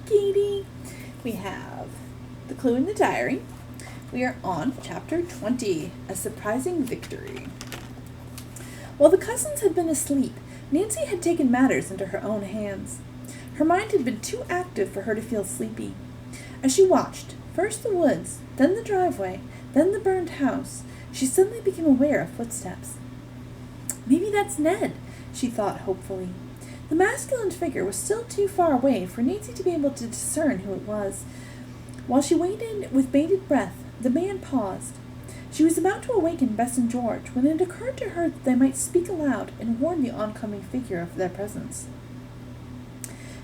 Katie. We have The Clue in the Diary. We are on chapter 20, A Surprising Victory. While the cousins had been asleep, Nancy had taken matters into her own hands. Her mind had been too active for her to feel sleepy. As she watched, first the woods, then the driveway, then the burned house, she suddenly became aware of footsteps. Maybe that's Ned, she thought hopefully. The masculine figure was still too far away for Nancy to be able to discern who it was. While she waited with bated breath, the man paused. She was about to awaken Bess and George when it occurred to her that they might speak aloud and warn the oncoming figure of their presence.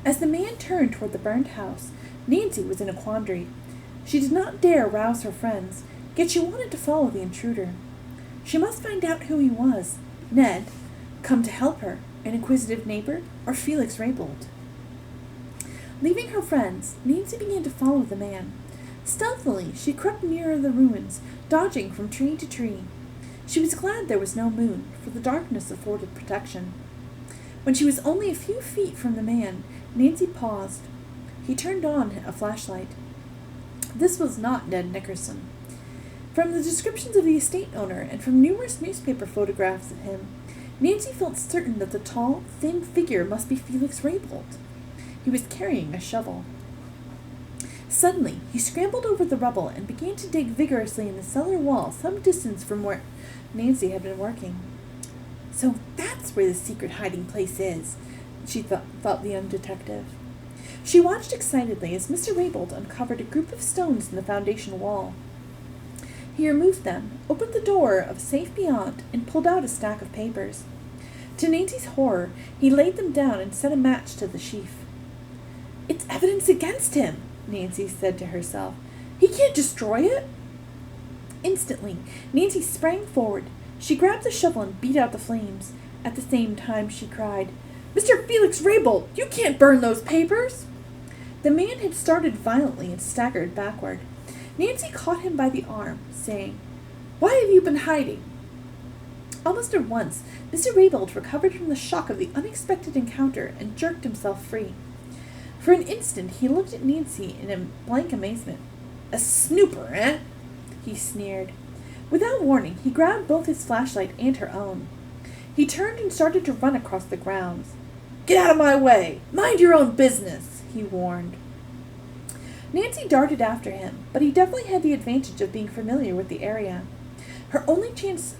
As the man turned toward the burned house, Nancy was in a quandary. She did not dare rouse her friends, yet she wanted to follow the intruder. She must find out who he was. Ned, come to help her, an inquisitive neighbor, or Felix Raybould. Leaving her friends, Nancy began to follow the man. Stealthily, she crept nearer the ruins, dodging from tree to tree. She was glad there was no moon, for the darkness afforded protection. When she was only a few feet from the man, Nancy paused. He turned on a flashlight. This was not Ned Nickerson. From the descriptions of the estate owner and from numerous newspaper photographs of him, Nancy felt certain that the tall, thin figure must be Felix Raybould. He was carrying a shovel. Suddenly, he scrambled over the rubble and began to dig vigorously in the cellar wall some distance from where Nancy had been working. So that's where the secret hiding place is, she thought the young detective. She watched excitedly as Mr. Raybould uncovered a group of stones in the foundation wall. He removed them, opened the door of a safe beyond, and pulled out a stack of papers. To Nancy's horror, he laid them down and set a match to the sheaf. "It's evidence against him," Nancy said to herself. "He can't destroy it." Instantly, Nancy sprang forward. She grabbed the shovel and beat out the flames. At the same time, she cried, "Mr. Felix Raybould, you can't burn those papers!" The man had started violently and staggered backward. Nancy caught him by the arm, saying, "Why have you been hiding?" Almost at once, Mr. Raybould recovered from the shock of the unexpected encounter and jerked himself free. For an instant, he looked at Nancy in a blank amazement. "A snooper, eh?" he sneered. Without warning, he grabbed both his flashlight and her own. He turned and started to run across the grounds. "Get out of my way! Mind your own business!" he warned. Nancy darted after him, but he definitely had the advantage of being familiar with the area. Her only chance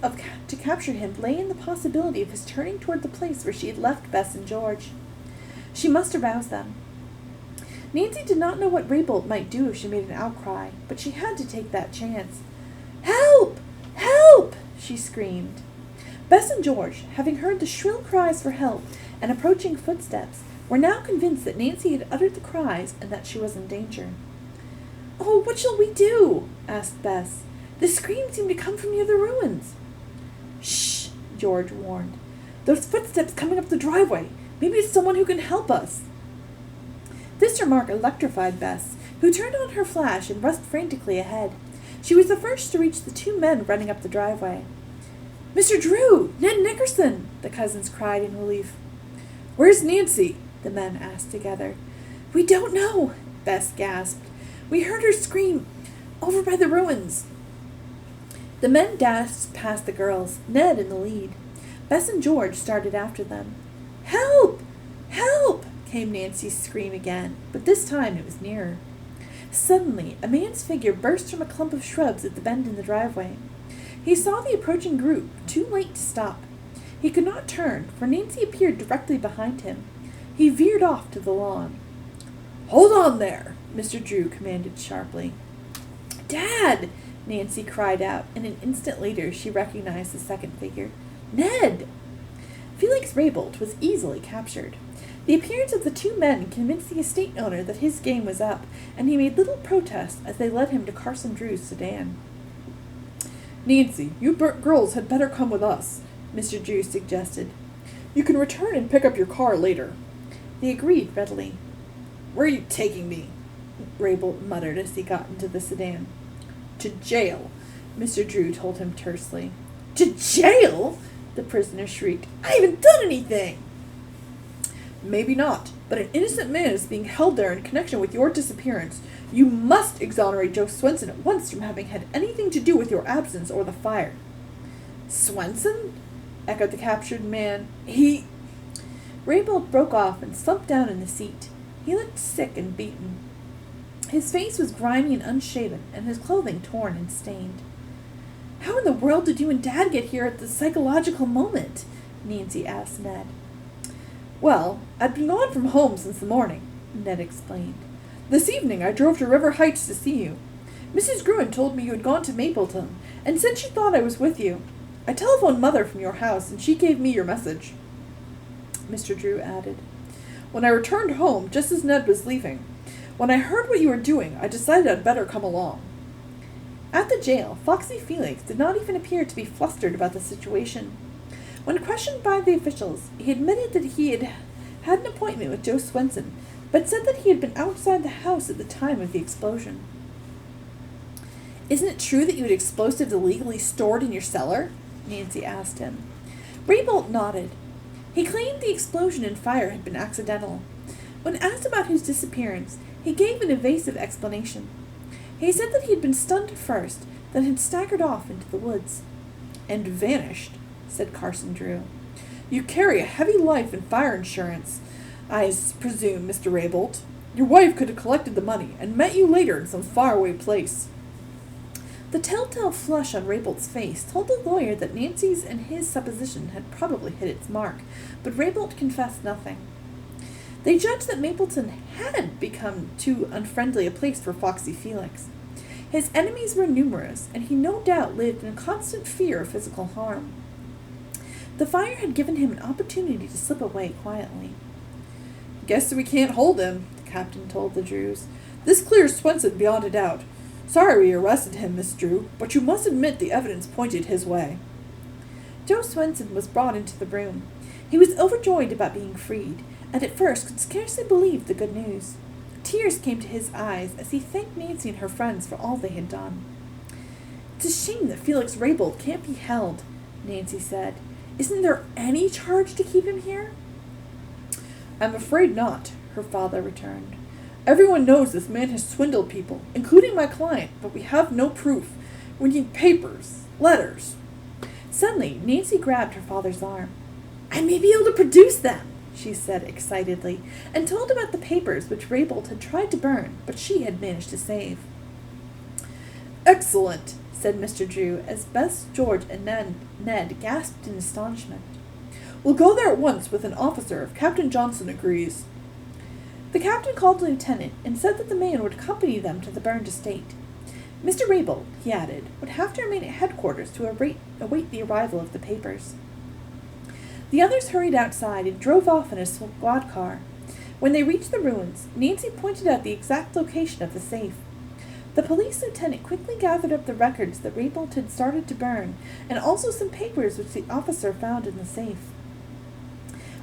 to capture him lay in the possibility of his turning toward the place where she had left Bess and George. She must arouse them. Nancy did not know what Raybould might do if she made an outcry, but she had to take that chance. "Help! Help!" she screamed. Bess and George, having heard the shrill cries for help and approaching footsteps, were now convinced that Nancy had uttered the cries and that she was in danger. "Oh, what shall we do?" asked Bess. "The screams seem to come from near the ruins." "Shh!" George warned. "Those footsteps coming up the driveway. Maybe it's someone who can help us." This remark electrified Bess, who turned on her flash and rushed frantically ahead. She was the first to reach the two men running up the driveway. "Mr. Drew! Ned Nickerson!" the cousins cried in relief. "Where's Nancy?" the men asked together. "We don't know," Bess gasped. "We heard her scream over by the ruins." The men dashed past the girls, Ned in the lead. Bess and George started after them. "Help! Help!" came Nancy's scream again, but this time it was nearer. Suddenly, a man's figure burst from a clump of shrubs at the bend in the driveway. He saw the approaching group, too late to stop. He could not turn, for Nancy appeared directly behind him. He veered off to the lawn. "Hold on there!" Mr. Drew commanded sharply. "Dad!" Nancy cried out, and an instant later she recognized the second figure. "Ned!" Felix Raybould was easily captured. The appearance of the two men convinced the estate owner that his game was up, and he made little protest as they led him to Carson Drew's sedan. "Nancy, you girls had better come with us," Mr. Drew suggested. "You can return and pick up your car later." They agreed readily. "Where are you taking me?" Raybould muttered as he got into the sedan. "To jail," Mr. Drew told him tersely. "To jail?" the prisoner shrieked. "I haven't done anything." "Maybe not, but an innocent man is being held there in connection with your disappearance. You must exonerate Joe Swenson at once from having had anything to do with your absence or the fire." "Swenson?" echoed the captured man. "He—" Raybold broke off and slumped down in the seat. He looked sick and beaten. His face was grimy and unshaven, and his clothing torn and stained. "How in the world did you and Dad get here at the psychological moment?" Nancy asked Ned. "Well, I'd been gone from home since the morning," Ned explained. "This evening I drove to River Heights to see you. Mrs. Gruen told me you had gone to Mapleton, and said she thought I was with you. I telephoned Mother from your house, and she gave me your message," Mr. Drew added. "When I returned home, just as Ned was leaving, when I heard what you were doing, I decided I'd better come along." At the jail, Foxy Felix did not even appear to be flustered about the situation. When questioned by the officials, he admitted that he had had an appointment with Joe Swenson, but said that he had been outside the house at the time of the explosion. "Isn't it true that you had explosives illegally stored in your cellar?" Nancy asked him. Raybold nodded. He claimed the explosion and fire had been accidental. When asked about his disappearance, he gave an evasive explanation. He said that he had been stunned first, then had staggered off into the woods. "And vanished," said Carson Drew. "You carry a heavy life and fire insurance, I presume, Mr. Raybold. Your wife could have collected the money and met you later in some faraway place." The telltale flush on Raybold's face told the lawyer that Nancy's and his supposition had probably hit its mark, but Raybold confessed nothing. They judged that Mapleton had become too unfriendly a place for Foxy Felix. His enemies were numerous, and he no doubt lived in constant fear of physical harm. The fire had given him an opportunity to slip away quietly. "Guess we can't hold him," the captain told the Drews. "This clears Swenson beyond a doubt. Sorry we arrested him, Miss Drew, but you must admit the evidence pointed his way." Joe Swenson was brought into the room. He was overjoyed about being freed, and at first could scarcely believe the good news. Tears came to his eyes as he thanked Nancy and her friends for all they had done. "It's a shame that Felix Raybold can't be held," Nancy said. "Isn't there any charge to keep him here?" "I'm afraid not," her father returned. "Everyone knows this man has swindled people, including my client, but we have no proof. We need papers, letters." Suddenly, Nancy grabbed her father's arm. "I may be able to produce them," she said excitedly, and told about the papers which Raybold had tried to burn, but she had managed to save. "Excellent," said Mr. Drew, as Bess, George, and Ned gasped in astonishment. "We'll go there at once with an officer if Captain Johnson agrees." The captain called a lieutenant and said that the man would accompany them to the burned estate. Mr. Raybold, he added, would have to remain at headquarters to await the arrival of the papers. The others hurried outside and drove off in a squad car. When they reached the ruins, Nancy pointed out the exact location of the safe. The police lieutenant quickly gathered up the records that Raybold had started to burn, and also some papers which the officer found in the safe.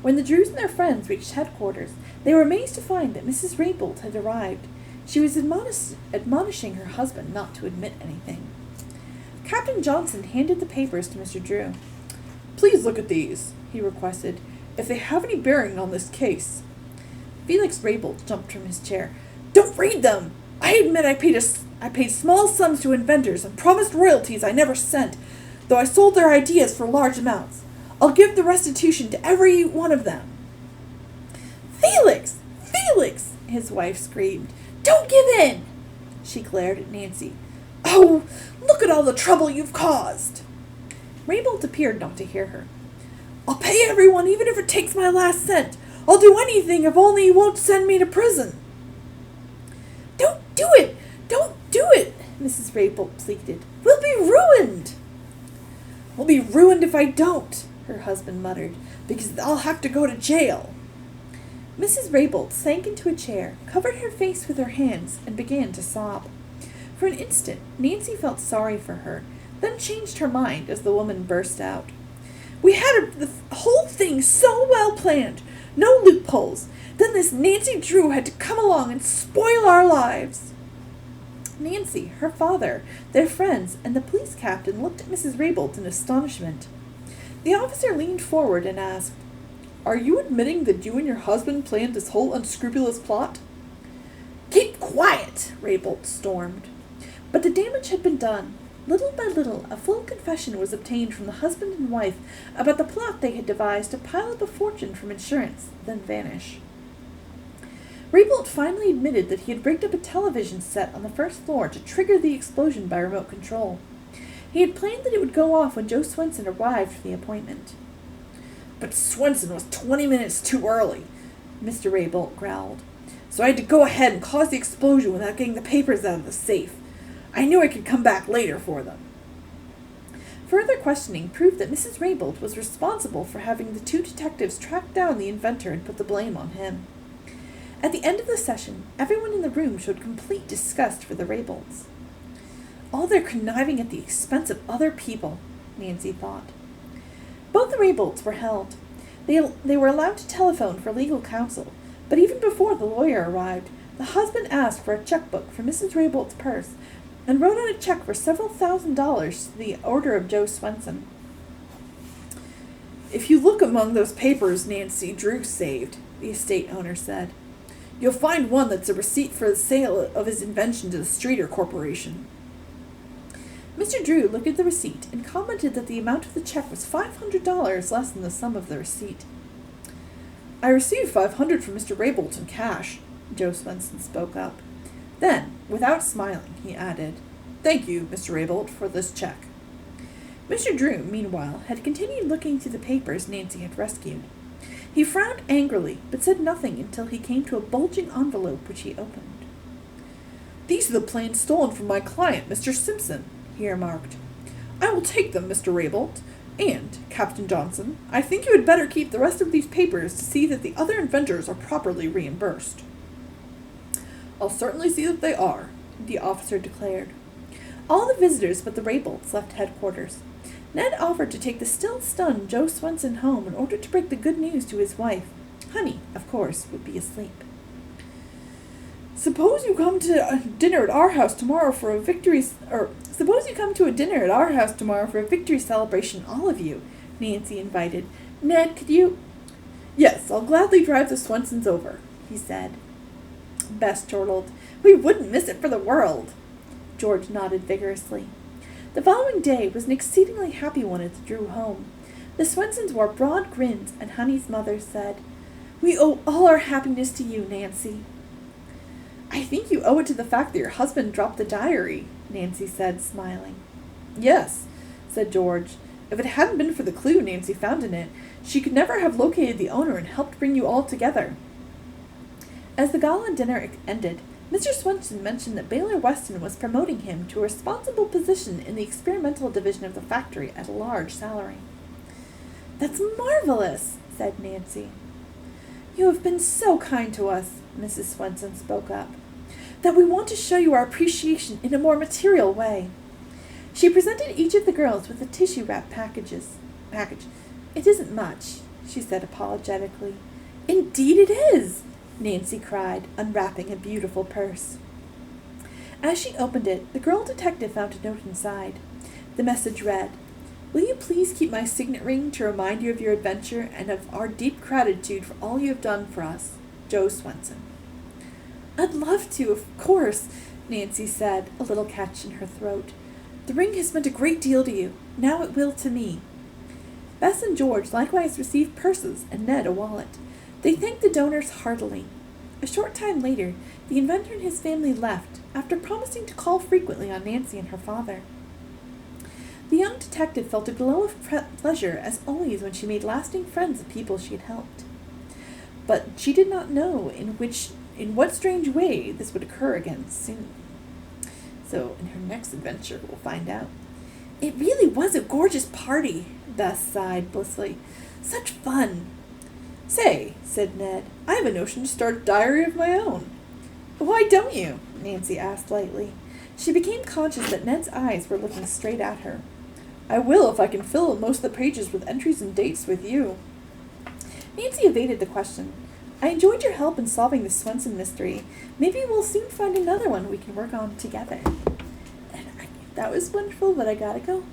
When the Drews and their friends reached headquarters, they were amazed to find that Mrs. Raybold had arrived. She was admonishing her husband not to admit anything. Captain Johnson handed the papers to Mr. Drew. "Please look at these," he requested, "if they have any bearing on this case." Felix Raybold jumped from his chair. "Don't read them! I admit I paid small sums to inventors and promised royalties I never sent, though I sold their ideas for large amounts. I'll give the restitution to every one of them." "Felix! Felix!" his wife screamed. "Don't give in!" She glared at Nancy. "Oh, look at all the trouble you've caused!" Raybold appeared not to hear her. "I'll pay everyone, even if it takes my last cent. I'll do anything if only you won't send me to prison." "Don't do it! Don't do it!" Mrs. Raybold pleaded. "We'll be ruined!" "We'll be ruined if I don't," her husband muttered, "because I'll have to go to jail." Mrs. Raybold sank into a chair, covered her face with her hands, and began to sob. For an instant, Nancy felt sorry for her, then changed her mind as the woman burst out. "We had the whole thing so well planned, no loopholes. Then this Nancy Drew had to come along and spoil our lives." Nancy, her father, their friends, and the police captain looked at Mrs. Raybold in astonishment. The officer leaned forward and asked, are you admitting that you and your husband planned this whole unscrupulous plot?" "Keep quiet!" Raybolt stormed. But the damage had been done. Little by little, a full confession was obtained from the husband and wife about the plot they had devised to pile up a fortune from insurance, then vanish. Raybolt finally admitted that he had rigged up a television set on the first floor to trigger the explosion by remote control. He had planned that it would go off when Joe Swenson arrived for the appointment. "But Swenson was 20 minutes too early," Mr. Raybolt growled. "So I had to go ahead and cause the explosion without getting the papers out of the safe. I knew I could come back later for them." Further questioning proved that Mrs. Raybolt was responsible for having the two detectives track down the inventor and put the blame on him. At the end of the session, everyone in the room showed complete disgust for the Raybolts. All their conniving at the expense of other people, Nancy thought. Both the Raybolts were held. They were allowed to telephone for legal counsel, but even before the lawyer arrived, the husband asked for a checkbook from Mrs. Raybolt's purse and wrote out a check for several $1,000s to the order of Joe Swenson. "If you look among those papers Nancy Drew saved," the estate owner said, "you'll find one that's a receipt for the sale of his invention to the Streeter Corporation." Mr. Drew looked at the receipt and commented that the amount of the check was $500 less than the sum of the receipt. "I received $500 from Mr. Raybolt in cash," Joe Swenson spoke up. Then, without smiling, he added, "Thank you, Mr. Raybolt, for this check." Mr. Drew, meanwhile, had continued looking through the papers Nancy had rescued. He frowned angrily, but said nothing until he came to a bulging envelope which he opened. "These are the plans stolen from my client, Mr. Simpson," he remarked. "I will take them, Mr. Raybolt, and, Captain Johnson, I think you had better keep the rest of these papers to see that the other inventors are properly reimbursed." "I'll certainly see that they are," the officer declared. All the visitors but the Raybolts left headquarters. Ned offered to take the still stunned Joe Swenson home in order to break the good news to his wife. Honey, of course, would be asleep. "Suppose you come to dinner at our house tomorrow for a victory celebration, all of you," Nancy invited. "Ned, could you—" "Yes, I'll gladly drive the Swensons over," he said. Bess chortled, "We wouldn't miss it for the world." George nodded vigorously. The following day was an exceedingly happy one at the Drew home. The Swensons wore broad grins, and Honey's mother said, "We owe all our happiness to you, Nancy." "I think you owe it to the fact that your husband dropped the diary," Nancy said, smiling. "Yes," said George. "If it hadn't been for the clue Nancy found in it, she could never have located the owner and helped bring you all together." As the gala dinner ended, Mr. Swenson mentioned that Baylor Weston was promoting him to a responsible position in the experimental division of the factory at a large salary. "That's marvelous," said Nancy. "You have been so kind to us," Mrs. Swenson spoke up, "that we want to show you our appreciation in a more material way." She presented each of the girls with a tissue-wrap package. "It isn't much," she said apologetically. "Indeed it is!" Nancy cried, unwrapping a beautiful purse. As she opened it, the girl detective found a note inside. The message read, "Will you please keep my signet ring to remind you of your adventure and of our deep gratitude for all you have done for us, Joe Swenson." "I'd love to, of course," Nancy said, a little catch in her throat. "The ring has meant a great deal to you. Now it will to me." Bess and George likewise received purses and Ned a wallet. They thanked the donors heartily. A short time later, the inventor and his family left, after promising to call frequently on Nancy and her father. The young detective felt a glow of pleasure as always when she made lasting friends of people she had helped. But she did not know in what strange way this would occur again soon. So in her next adventure, we'll find out. "It really was a gorgeous party," Bess sighed blissfully. "Such fun." "Say," said Ned, "I have a notion to start a diary of my own." "Why don't you?" Nancy asked lightly. She became conscious that Ned's eyes were looking straight at her. "I will if I can fill most of the pages with entries and dates with you." Nancy evaded the question. "I enjoyed your help in solving the Swenson mystery. Maybe we'll soon find another one we can work on together." And that was wonderful, but I gotta go.